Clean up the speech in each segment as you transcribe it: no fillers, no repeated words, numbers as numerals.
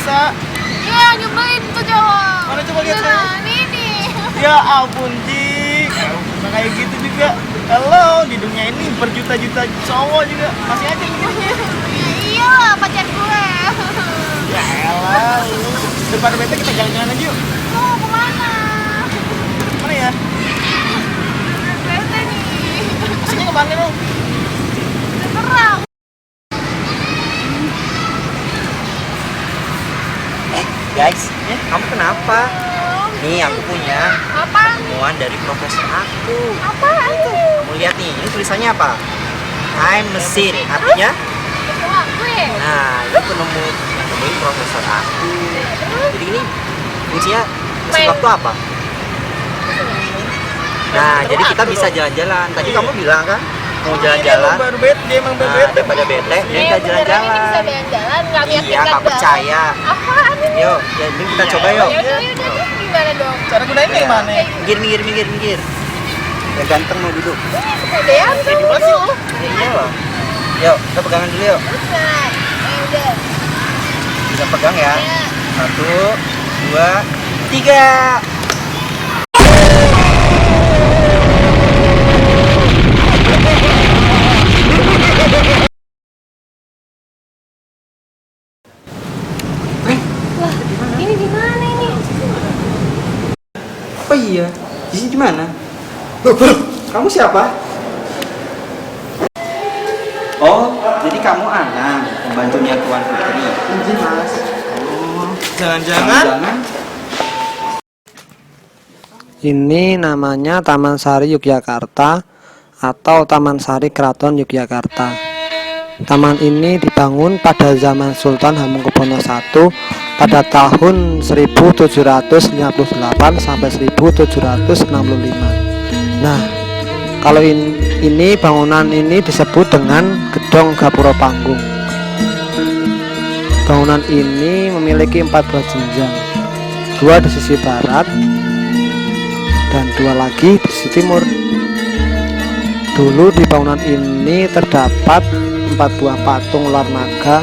bisa. Ya, nyebelin tuh cowok. Mana coba lihat saya? Nah, ini. Ya ampun Ji, nggak kayak gitu juga. Halo, di dunia ini berjuta-juta cowok juga masih aja gitu. Iya, pacar gue. Ya elah, lu. Daripada bete kita jalan-jalan aja yuk. Mau kemana? Mana ya? Bete nih. Aslinya kemana dong? Terang. Guys, kamu kenapa? Nih aku punya Apaan? temuan dari profesor aku. Apaan tuh? Kamu lihat nih, ini tulisannya apa? Time machine, artinya? Ketua gue. Nah, itu penemuin profesor aku. Jadi ini fungsinya mesin waktu apa? Nah, jadi kita bisa jalan-jalan. Tadi kamu bilang kan mau jalan-jalan. Dia baru bete, dia emang baru Nah, bete. daripada bete, dia kita Beneran ini bisa jalan-jalan. jalan-jalan, nggak Iya, meyakinkan nggak percaya. Apaan ini? Yuk, jadi kita coba yuk. Yaudah, yaudah, gimana dong? Cara gunainnya gimana? Minggir. Ya ganteng mau duduk. Kepedean tuh tuh. Iya loh. Yuk, kita pegangan dulu yuk. Nah, udah. Bisa pegang ya. Ya. 1, 2, 3. Ini di mana ini? Oh iya, di sini gimana? Kamu siapa? Oh, jadi kamu Anang, pembantunya Tuan Putri. Iya mas. Oh, Jangan-jangan Ini namanya Taman Sari Yogyakarta atau Taman Sari Keraton Yogyakarta. Taman ini dibangun pada zaman Sultan Hamengkubuwono I pada tahun 1758 sampai 1765. Nah, kalau ini bangunan ini disebut dengan Gedung Gapura Panggung. Bangunan ini memiliki 14 jenjang, 2 di sisi barat dan 2 lagi di sisi timur. Dulu di bangunan ini terdapat 4 buah patung ular naga,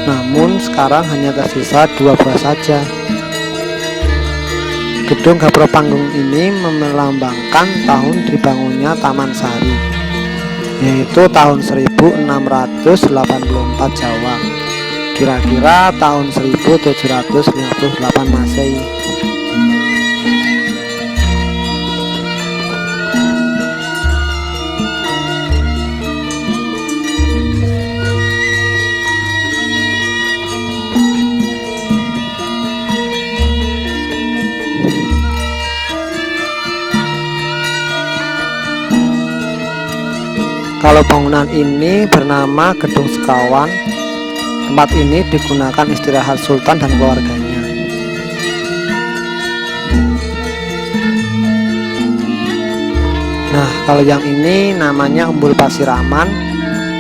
namun sekarang hanya tersisa 2 buah saja. Gedung Gapura Panggung ini melambangkan tahun dibangunnya Taman Sari, yaitu tahun 1684 Jawa, kira-kira tahun 1758 Masehi. Kalau bangunan ini bernama Gedung Sekawan. Tempat ini digunakan istirahat Sultan dan keluarganya. Nah, kalau yang ini namanya Umbul Pasiraman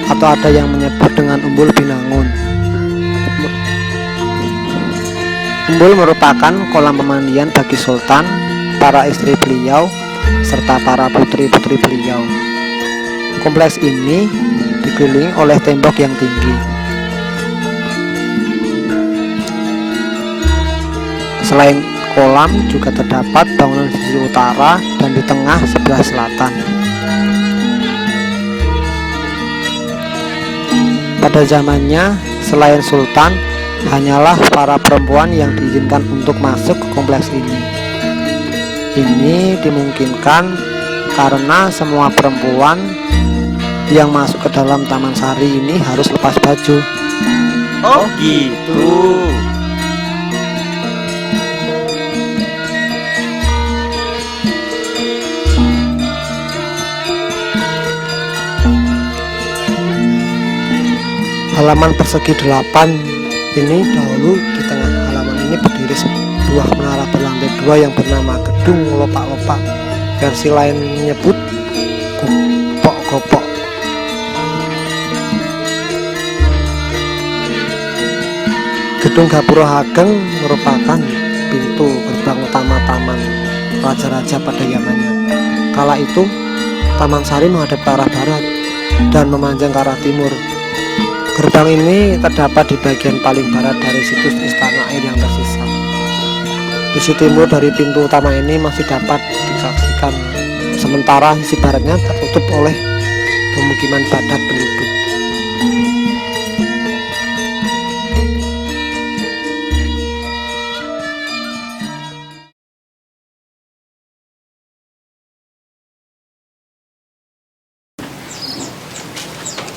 atau ada yang menyebut dengan Umbul Binangun. Umbul merupakan kolam pemandian bagi Sultan, para istri beliau, serta para putri-putri beliau. Kompleks ini dikelilingi oleh tembok yang tinggi. Selain kolam juga terdapat bangunan di sisi utara dan di tengah sebelah selatan. Pada zamannya, selain Sultan, hanyalah para perempuan yang diizinkan untuk masuk ke kompleks ini. Ini dimungkinkan karena semua perempuan yang masuk ke dalam Taman Sari ini harus lepas baju. Oh gitu. Halaman persegi 8 ini dahulu di tengah halaman ini berdiri sebuah menara berlantai 2 yang bernama Gedung Lopak-Lopak. Versi lain menyebut Gopok-Gopok. Gedung Gapura Ageng merupakan pintu gerbang utama taman raja-raja pada zamannya. Kala itu, Taman Sari menghadap ke arah barat dan memanjang ke arah timur. Gerbang ini terdapat di bagian paling barat dari situs istana air yang tersisa. Di sisi timur dari pintu utama ini masih dapat disaksikan, sementara sisi baratnya tertutup oleh pemukiman padat penduduk.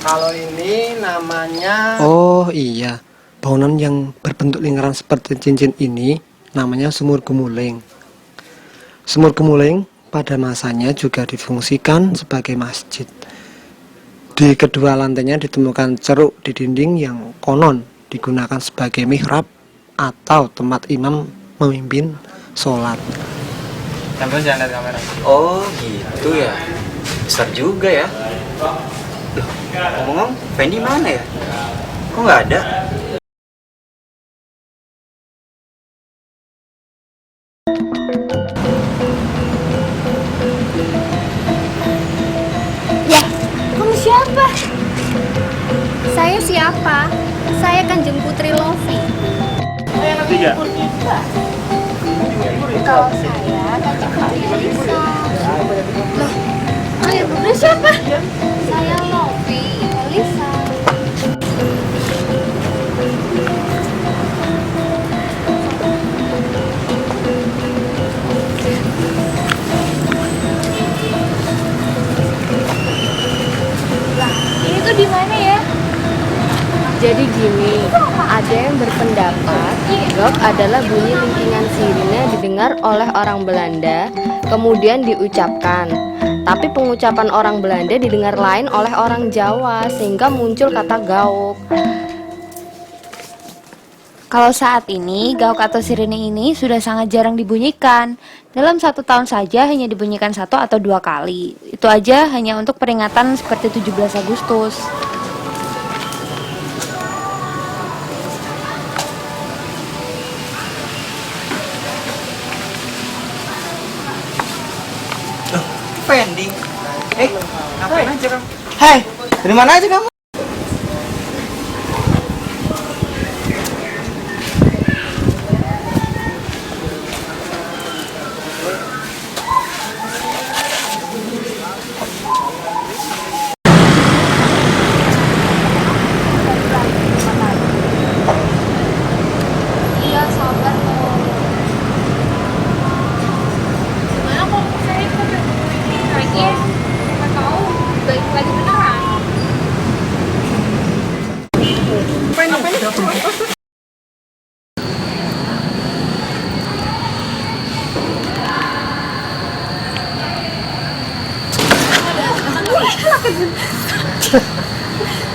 Kalau ini namanya... Oh iya, bangunan yang berbentuk lingkaran seperti cincin ini namanya Sumur Gemuling. Sumur Gemuling pada masanya juga difungsikan sebagai masjid. Di kedua lantainya ditemukan ceruk di dinding yang konon digunakan sebagai mihrab atau tempat imam memimpin sholat. Tampil jangan lihat kamera. Oh gitu ya, besar juga ya. Loh, ngomong-ngomong, Fendi mana ya? Kok nggak ada? Ya, kamu siapa? Saya siapa? Saya Kanjeng Putri Lofi. Tiga. Kalau saya Kanjeng Putri Elisa. Loh, kalian berdua siapa? Saya Lofi, Elisa. Lah, ini tuh di mana ya? Jadi gini, ada yang berpendapat gok adalah bunyi lingkingan sirine didengar oleh orang Belanda, kemudian diucapkan. Tapi pengucapan orang Belanda didengar lain oleh orang Jawa, sehingga muncul kata gauk. Kalau saat ini, gauk atau sirine ini sudah sangat jarang dibunyikan. Dalam 1 tahun saja hanya dibunyikan 1 atau 2 kali. Itu aja hanya untuk peringatan seperti 17 Agustus. Fendi. Ngapain aja kamu? Hai, dari mana aja kamu? Iya, sabar loh. Gimana kalau saya itu naiknya? Nggak tahu, baik lagi beneran.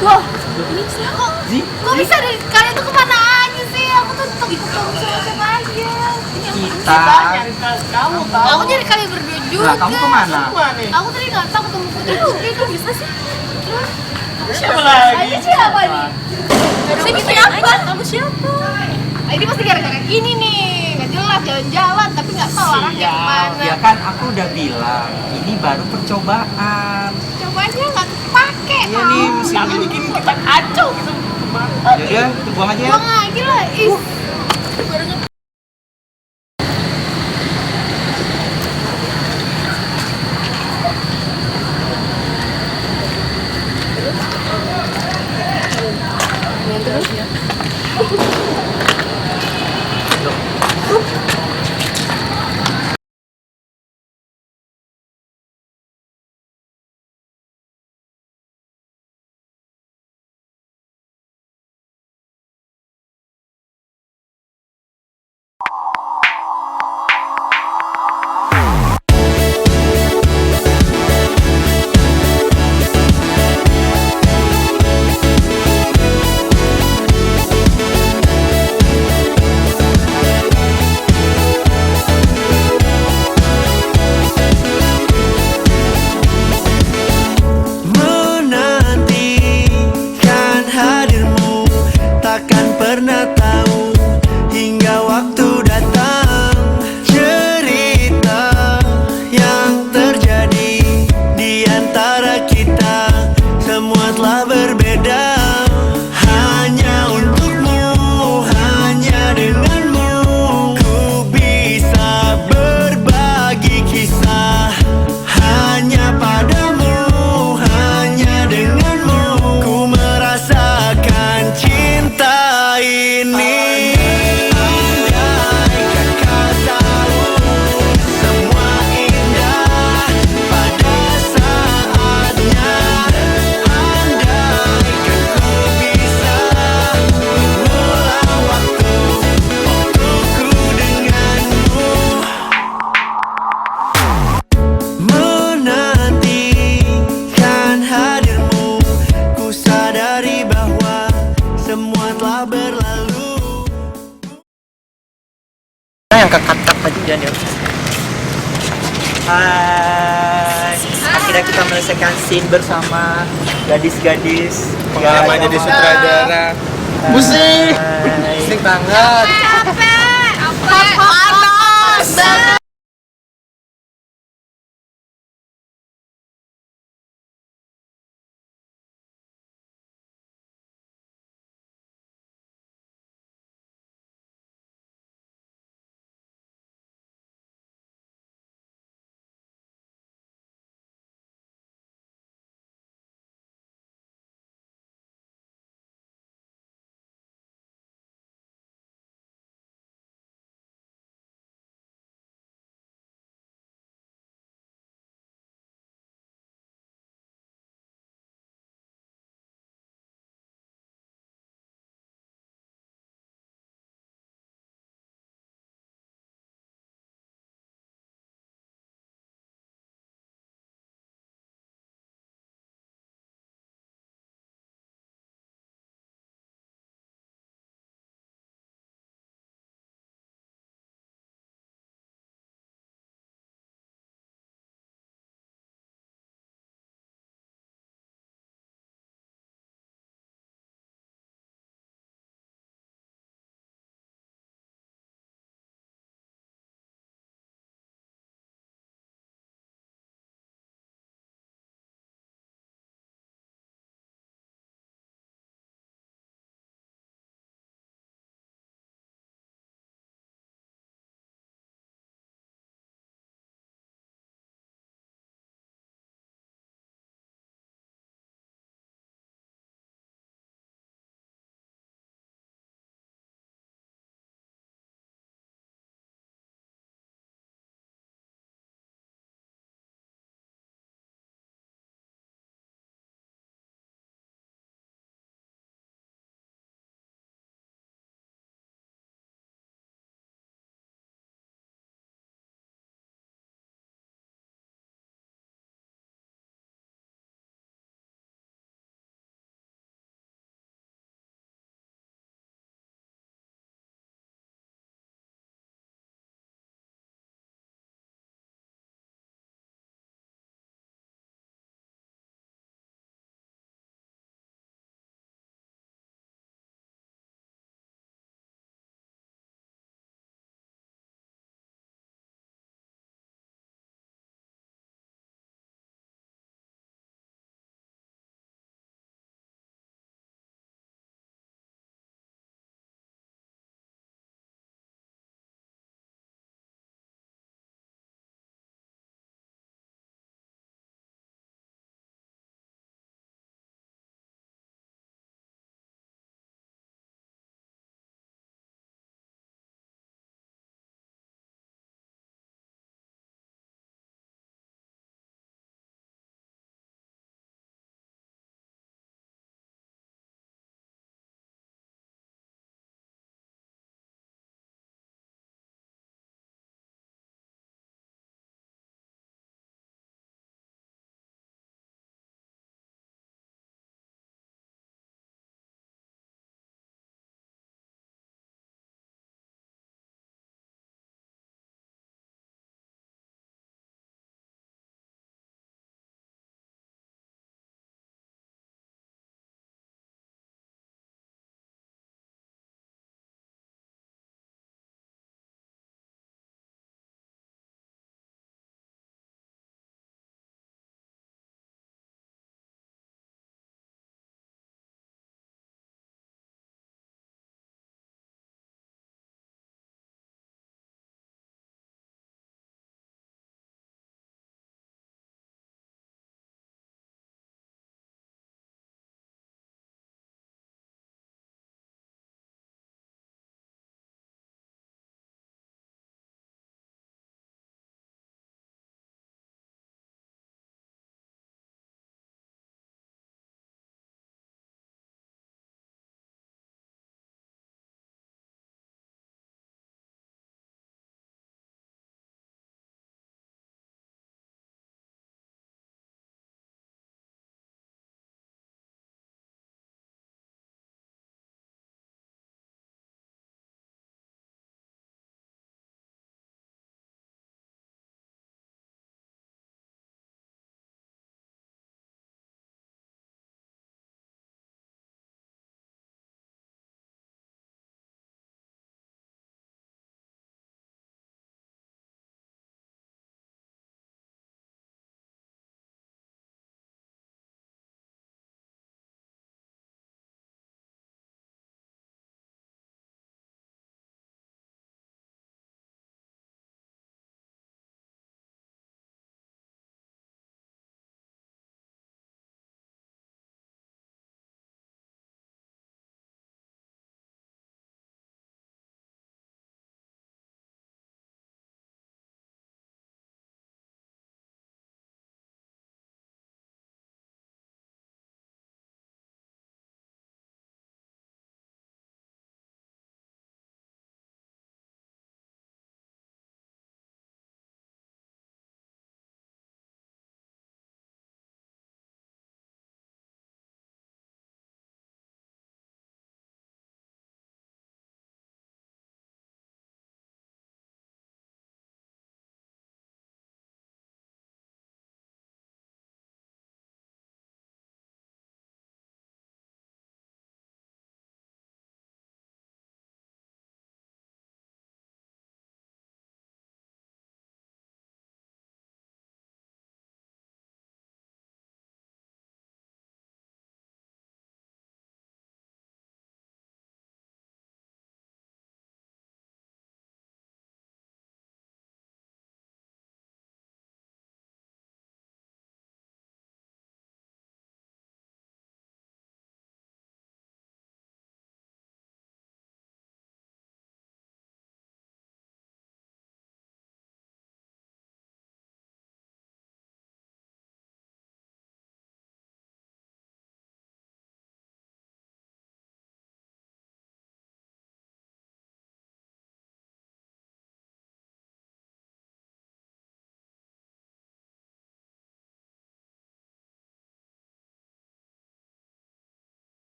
Wah, ini siapa? Kok bisa dari kalian tuh kemana aja sih? Aku tuh tetap ikut kamu sama siapa aja. Kita. Kamu tahu. Aku nyari kalian berdua juga. Lah, kamu kemana? Aku tadi nggak tahu ketemu Putri. Itu bisa sih. Siapa lagi? Ini siapa nih? Ini siapa? Kamu siapa? Ini pasti gara-gara ini nih. Nggak jelas jalan-jalan tapi nggak tahu arahnya kemana. Ya kan aku udah bilang, ini baru percobaan. Cobanya nggak kepake. Iya nih, mesin Kami bikin kita kacau gitu. Yaudah, itu buang aja ya. Buang aja lah. Ih. Baru nge- semua telah berlalu. Yang kekat-kat aja Daniel. Hai. Akhirnya kita menyelesaikan scene bersama gadis-gadis. Pengalaman jadi sutradara. Musik. Musik banget. Capek. Panas.